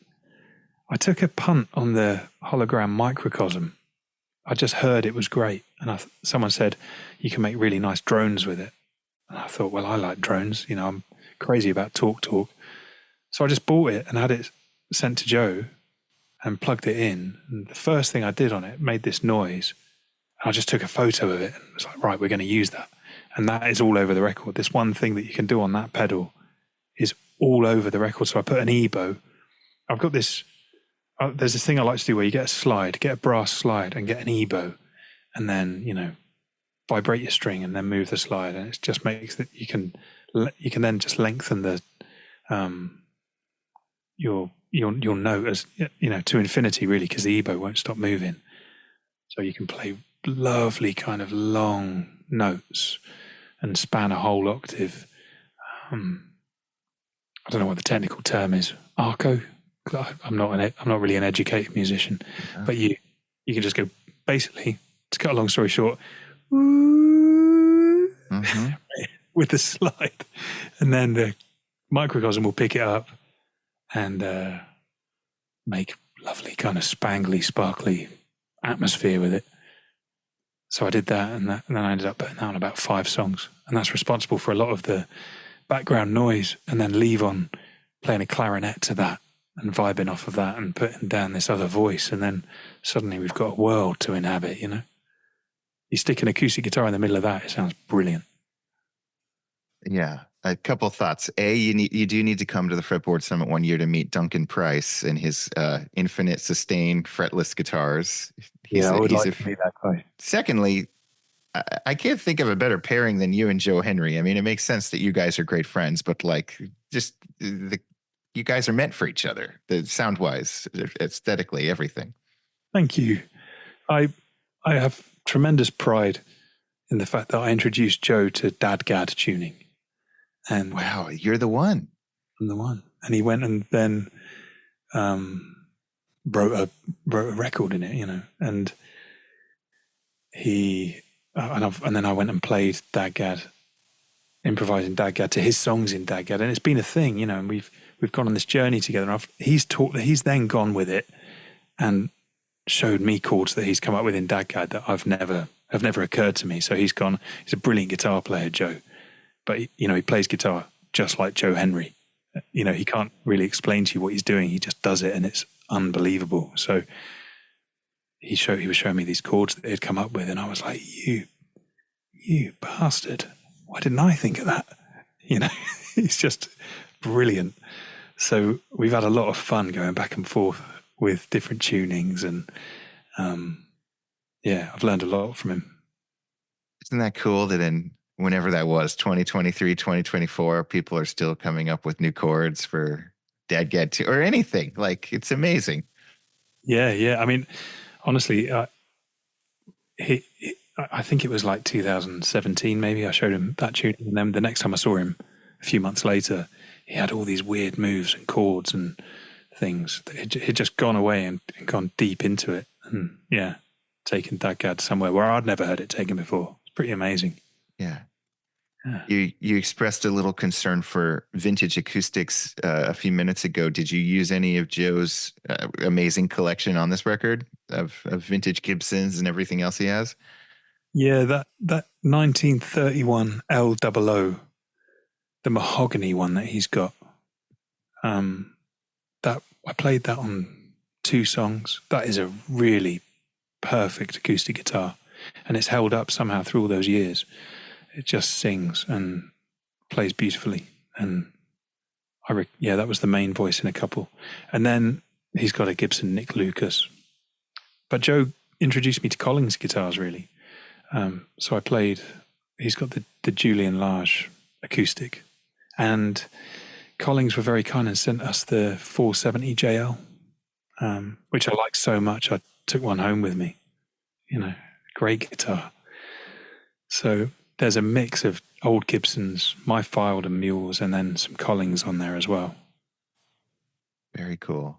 I took a punt on the hologram microcosm. I just heard it was great, and someone said you can make really nice drones with it. And I thought, well, I like drones. I'm crazy about talk. So I just bought it and had it sent to Joe and plugged it in. And the first thing I did on it made this noise. I just took a photo of it and was like, right, we're going to use that. And that is all over the record. This one thing that you can do on that pedal is all over the record. So I put an EBO. I've got this, there's this thing I like to do where you get a brass slide and get an EBO, and then, vibrate your string and then move the slide. And it just makes that you can then just lengthen the, your note as, to infinity really, because the EBO won't stop moving. So you can play lovely kind of long notes and span a whole octave. I don't know what the technical term is. Arco. I'm not really an educated musician, but you can just go, basically, to cut a long story short, mm-hmm. with the slide, and then the microcosm will pick it up and make lovely kind of spangly, sparkly atmosphere with it. So I did that, and then I ended up putting that on about 5 songs, and that's responsible for a lot of the background noise. And then Levon playing a clarinet to that and vibing off of that and putting down this other voice, and then suddenly we've got a world to inhabit. You stick an acoustic guitar in the middle of that, it sounds brilliant. Yeah. A couple of thoughts. You do need to come to the Fretboard Summit one year to meet Duncan Price and his infinite sustain fretless guitars. I would like to meet that guy. Secondly, I can't think of a better pairing than you and Joe Henry. I mean, it makes sense that you guys are great friends, but you guys are meant for each other, the sound-wise, aesthetically, everything. Thank you. I have tremendous pride in the fact that I introduced Joe to DADGAD tuning. And wow, you're the one. I'm the one. And he went and then wrote a record in it, and he and then I went and played DADGAD, improvising DADGAD to his songs in DADGAD, and it's been a thing, and we've gone on this journey together. And he's then gone with it and showed me chords that he's come up with in DADGAD that have never occurred to me. So he's a brilliant guitar player, Joe. But, he plays guitar just like Joe Henry. He can't really explain to you what he's doing. He just does it, and it's unbelievable. So he was showing me these chords that he'd come up with, and I was like, you bastard. Why didn't I think of that? He's just brilliant. So we've had a lot of fun going back and forth with different tunings, and I've learned a lot from him. Isn't that cool that in whenever that was, 2023, 2024, people are still coming up with new chords for DADGAD or anything? Like, it's amazing. Yeah. I mean, honestly, I think it was like 2017, maybe. I showed him that tune, and then the next time I saw him, a few months later, he had all these weird moves and chords and things. He'd just gone away and gone deep into it, and taken Dagad somewhere where I'd never heard it taken before. It's pretty amazing. Yeah. Yeah. You expressed a little concern for vintage acoustics a few minutes ago. Did you use any of Joe's amazing collection on this record of vintage Gibsons and everything else he has? Yeah, that 1931 L00, the mahogany one that he's got. That I played that on 2 songs. That is a really perfect acoustic guitar, and it's held up somehow through all those years. It just sings and plays beautifully, and that was the main voice in a couple. And then he's got a Gibson Nick Lucas, but Joe introduced me to Collins guitars really. So I played. He's got the Julian Lage acoustic, and Collins were very kind and sent us the 470 JL, which I like so much. I took one home with me. Great guitar. So there's a mix of old Gibsons, my Fylde and Mules, and then some Collins on there as well. Very cool.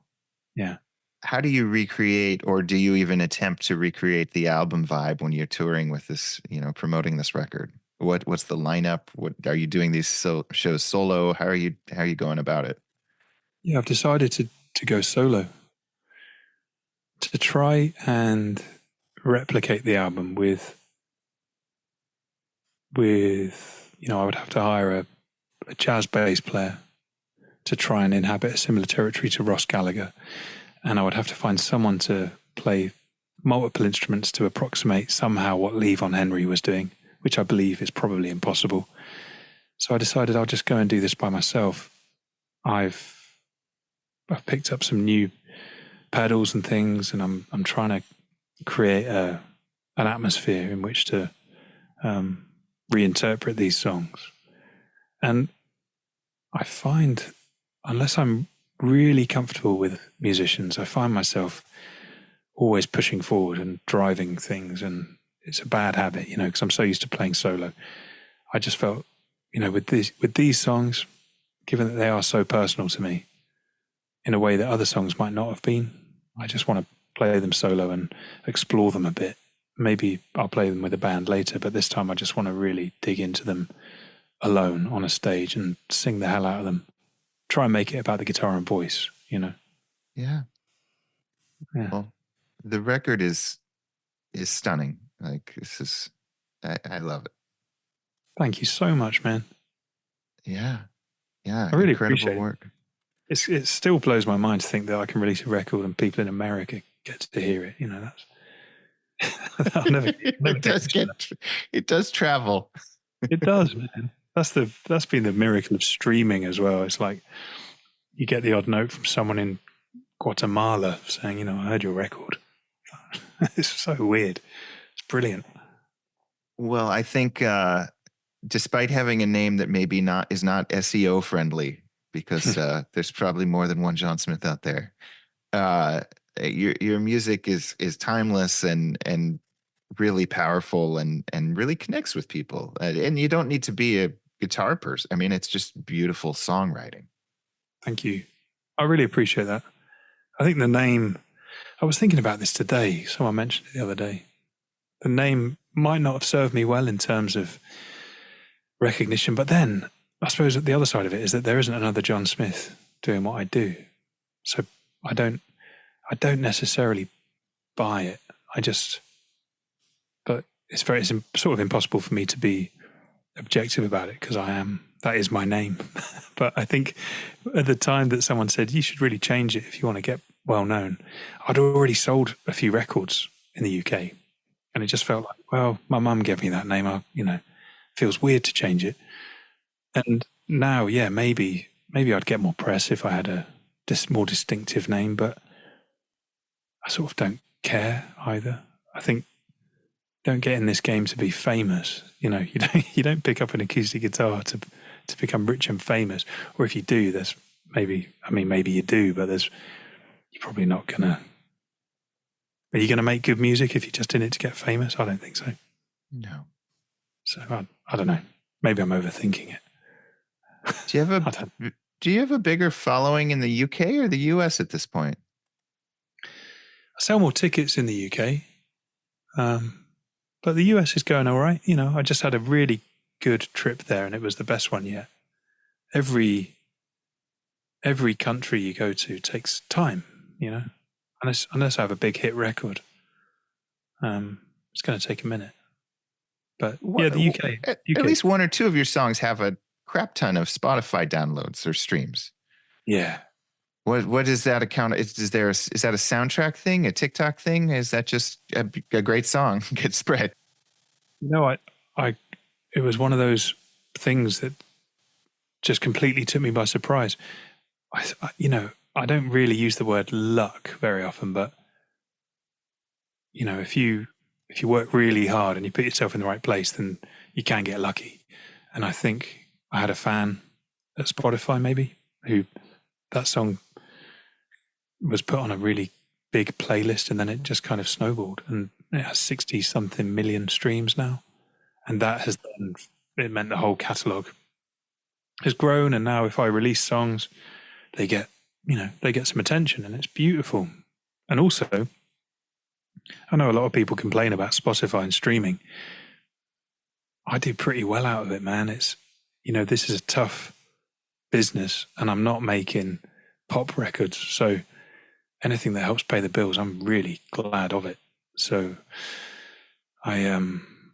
Yeah. How do you recreate, or do you even attempt to recreate the album vibe when you're touring with this, promoting this record? What's the lineup? What are you doing these shows solo? How are you going about it? Yeah, I've decided to go solo, to try and replicate the album with I would have to hire a jazz bass player to try and inhabit a similar territory to Ross Gallagher, and I would have to find someone to play multiple instruments to approximate somehow what Levon Henry was doing, which I believe is probably impossible. So I decided I'll just go and do this by myself. I've picked up some new pedals and things, and I'm trying to create an atmosphere in which to reinterpret these songs. And I find, unless I'm really comfortable with musicians, I find myself always pushing forward and driving things, and it's a bad habit, because I'm so used to playing solo. I just felt, with these songs, given that they are so personal to me, in a way that other songs might not have been, I just want to play them solo and explore them a bit. Maybe I'll play them with a band later, but this time I just want to really dig into them alone on a stage and sing the hell out of them. Try and make it about the guitar and voice, Yeah. Well, the record is stunning. Like, this is, I love it. Thank you so much, man. Yeah. Yeah. I really incredible appreciate work. It still blows my mind to think that I can release a record and people in America get to hear it. That's I'll never it does travel. It does, man. That's been the miracle of streaming as well. It's like you get the odd note from someone in Guatemala saying, I heard your record. It's so weird. It's brilliant. Well, I think despite having a name that maybe is not SEO friendly, because there's probably more than one John Smith out there, your music is timeless and really powerful and really connects with people. And you don't need to be a guitar person. I mean, it's just beautiful songwriting. Thank you. I really appreciate that. I think the name, I was thinking about this today. Someone mentioned it the other day. The name might not have served me well in terms of recognition, but then I suppose that the other side of it is that there isn't another John Smith doing what I do. So I don't necessarily buy it. But it's sort of impossible for me to be objective about it because that is my name. But I think at the time that someone said, you should really change it if you want to get well known, I'd already sold a few records in the UK. And it just felt like, well, my mum gave me that name. Feels weird to change it. And now, yeah, maybe I'd get more press if I had a more distinctive name, but I sort of don't care either. I think don't get in this game to be famous. You don't pick up an acoustic guitar to become rich and famous. Or if you do, maybe you do, but you're probably not gonna Are you going to make good music if you're just in it to get famous? I don't think so. No. So I don't know. Maybe I'm overthinking it. Do you have a bigger following in the UK or the US at this point? I sell more tickets in the UK, but the US is going all right. You know, I just had a really good trip there, and it was the best one yet. Every country you go to takes time, you know, unless I have a big hit record. It's going to take a minute. But yeah, the UK. At least one or two of your songs have a crap ton of Spotify downloads or streams. Yeah. What is that account? Is that a soundtrack thing, a TikTok thing? Is that just a great song gets spread? You know, it was one of those things that just completely took me by surprise. I don't really use the word luck very often, but you know, if you work really hard and you put yourself in the right place, then you can get lucky. And I think I had a fan at Spotify maybe who that song was put on a really big playlist, and then it just kind of snowballed, and it has 60 something million streams now. And that has then, it meant the whole catalogue has grown. And now if I release songs, they get some attention, and it's beautiful. And also, I know a lot of people complain about Spotify and streaming. I do pretty well out of it, man. It's, you know, this is a tough business, and I'm not making pop records. So anything that helps pay the bills, I'm really glad of it. So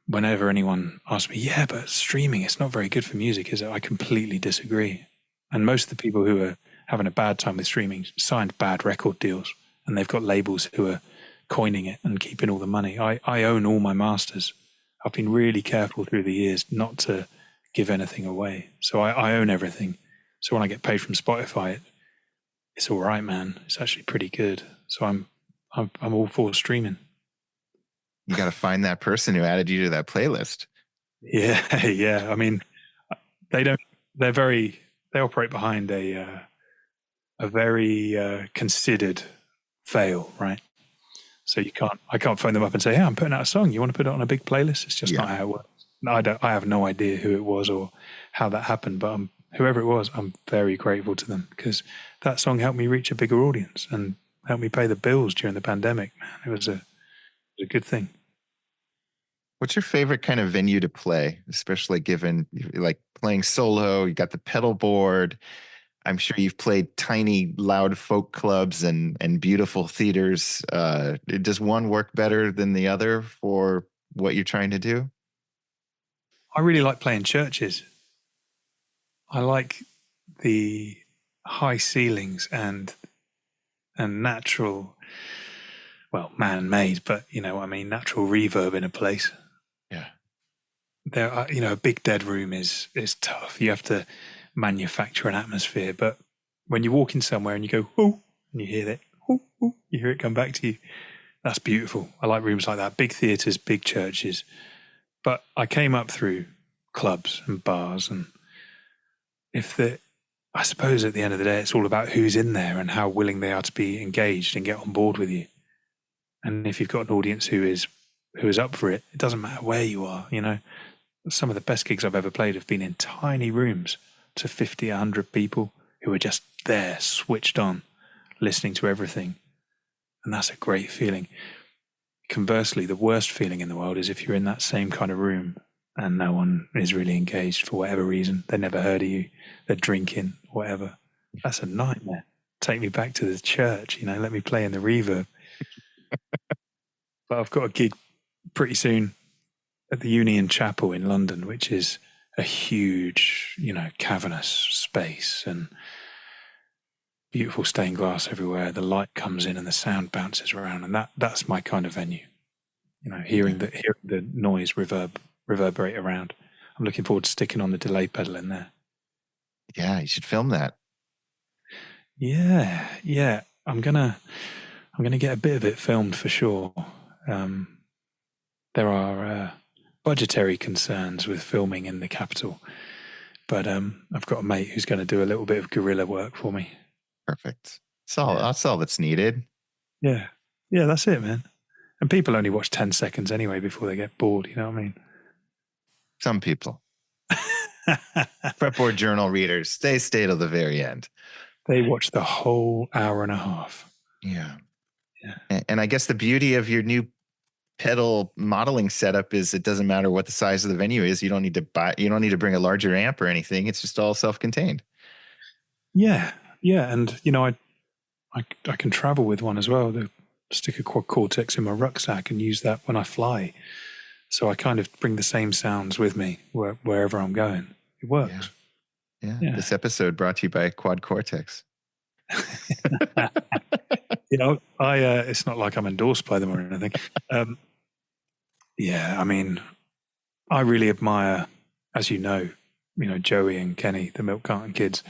whenever anyone asks me, yeah, but streaming, it's not very good for music, is it? I completely disagree. And most of the people who are having a bad time with streaming signed bad record deals, and they've got labels who are coining it and keeping all the money. I own all my masters. I've been really careful through the years not to give anything away. So I own everything. So when I get paid from Spotify, it's all right, man. It's actually pretty good. So I'm all for streaming. You got to find that person who added you to that playlist. Yeah, yeah. I mean, they operate behind a very considered veil, right? So I can't phone them up and say, hey, I'm putting out a song. You want to put it on a big playlist? It's just not how it works. No, I have no idea who it was or how that happened, but whoever it was, I'm very grateful to them, because that song helped me reach a bigger audience and helped me pay the bills during the pandemic. Man, it was a good thing. What's your favorite kind of venue to play, especially given like playing solo? You got the pedal board. I'm sure you've played tiny, loud folk clubs and beautiful theaters. Does one work better than the other for what you're trying to do? I really like playing churches. I like the high ceilings and natural, well, man-made, but you know what I mean, natural reverb in a place. Yeah. There are, a big dead room is tough. You have to manufacture an atmosphere, but when you walk in somewhere and you go, oh, and you hear that, oh, you hear it come back to you. That's beautiful. I like rooms like that, big theaters, big churches. But I came up through clubs and bars, and I suppose at the end of the day, it's all about who's in there and how willing they are to be engaged and get on board with you. And if you've got an audience who is up for it, it doesn't matter where you are. You know, some of the best gigs I've ever played have been in tiny rooms to 50, 100 people who are just there, switched on, listening to everything. And that's a great feeling. Conversely, the worst feeling in the world is if you're in that same kind of room and no one is really engaged for whatever reason. They never heard of you. They're drinking, whatever. That's a nightmare. Take me back to the church, let me play in the reverb. But I've got a gig pretty soon at the Union Chapel in London, which is a huge, cavernous space and beautiful stained glass everywhere. The light comes in and the sound bounces around, and that's my kind of venue. Hearing the noise reverberate around. I'm looking forward to sticking on the delay pedal in there. Yeah, you should film that. Yeah. I'm gonna get a bit of it filmed for sure. There are budgetary concerns with filming in the capital, but I've got a mate who's going to do a little bit of guerrilla work for me. Perfect. That's all that's needed. Yeah, that's it, man. And people only watch 10 seconds anyway before they get bored, you know what I mean? Some people. Fretboard Journal readers, they stay till the very end. They watch the whole hour and a half. Yeah. And I guess the beauty of your new pedal modeling setup is it doesn't matter what the size of the venue is. You don't need to bring a larger amp or anything. It's just all self-contained. Yeah. And I can travel with one as well. Stick a quad cortex in my rucksack and use that when I fly. So I kind of bring the same sounds with me wherever I'm going. It works. Yeah. This episode brought to you by Quad Cortex. It's not like I'm endorsed by them or anything. I mean, I really admire, as you know, Joey and Kenny, the Milk Carton Kids,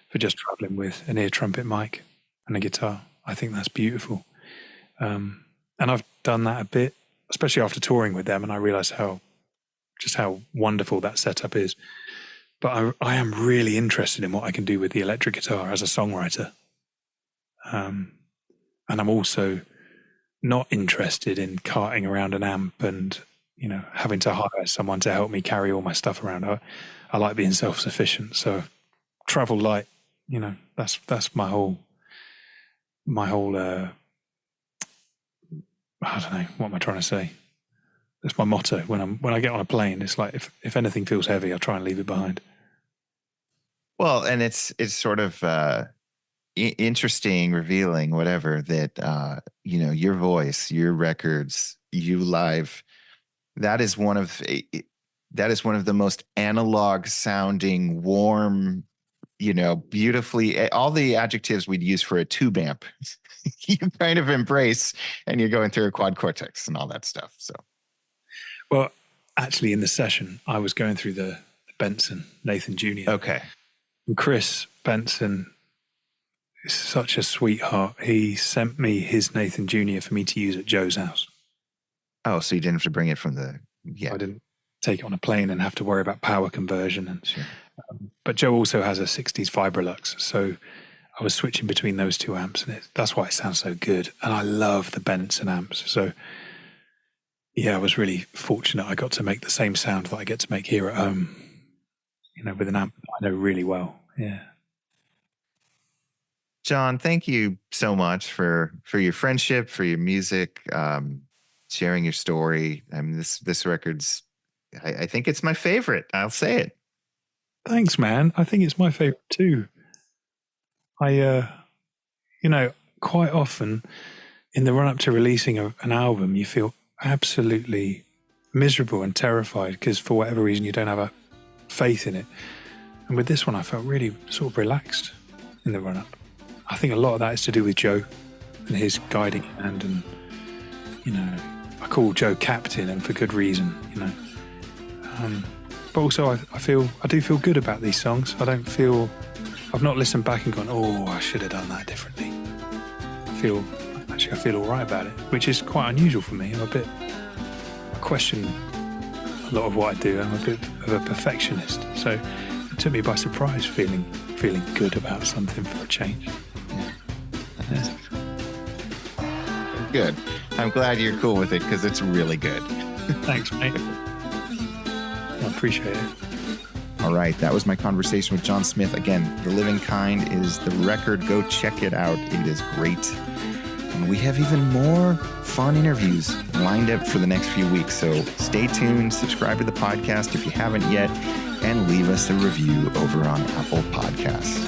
for just traveling with an ear trumpet mic and a guitar. I think that's beautiful. And I've done that a bit, especially after touring with them, and I realized how wonderful that setup is. But I am really interested in what I can do with the electric guitar as a songwriter. And I'm also not interested in carting around an amp and, having to hire someone to help me carry all my stuff around. I like being self-sufficient. So travel light, that's my whole I don't know, what am I trying to say? That's my motto. When I get on a plane, it's like if anything feels heavy, I'll try and leave it behind. Well, and it's sort of interesting, revealing, whatever, that your voice, your records, you live, that is one of the most analog sounding, warm, beautifully, all the adjectives we'd use for a tube amp. You kind of embrace, and you're going through a quad cortex and all that stuff. So, well, actually, in the session, I was going through the Benson Nathan Jr. Okay. And Chris Benson is such a sweetheart. He sent me his Nathan Jr. for me to use at Joe's house. Oh, so you didn't have to bring it from the... Yeah. I didn't take it on a plane and have to worry about power conversion. And sure. But Joe also has a 60s Vibrolux, so I was switching between those two amps, and that's why it sounds so good. And I love the Benson amps. So, I was really fortunate. I got to make the same sound that I get to make here at home, with an amp that I know really well. Yeah. John, thank you so much for your friendship, for your music, sharing your story. I mean, this record's, I think it's my favorite. I'll say it. Thanks, man. I think it's my favorite too. Quite often in the run up to releasing an album, you feel absolutely miserable and terrified because for whatever reason you don't have a faith in it. And with this one, I felt really sort of relaxed in the run up. I think a lot of that is to do with Joe and his guiding hand, and I call Joe Captain, and for good reason. But also I do feel good about these songs. I've not listened back and gone, oh, I should have done that differently. I feel all right about it, which is quite unusual for me. I question a lot of what I do. I'm a bit of a perfectionist. So it took me by surprise feeling good about something for a change. Yeah. Good. I'm glad you're cool with it because it's really good. Thanks, mate. I appreciate it. All right, that was my conversation with John Smith. Again, The Living Kind is the record. Go check it out. It is great. And we have even more fun interviews lined up for the next few weeks. So stay tuned, subscribe to the podcast if you haven't yet, and leave us a review over on Apple Podcasts.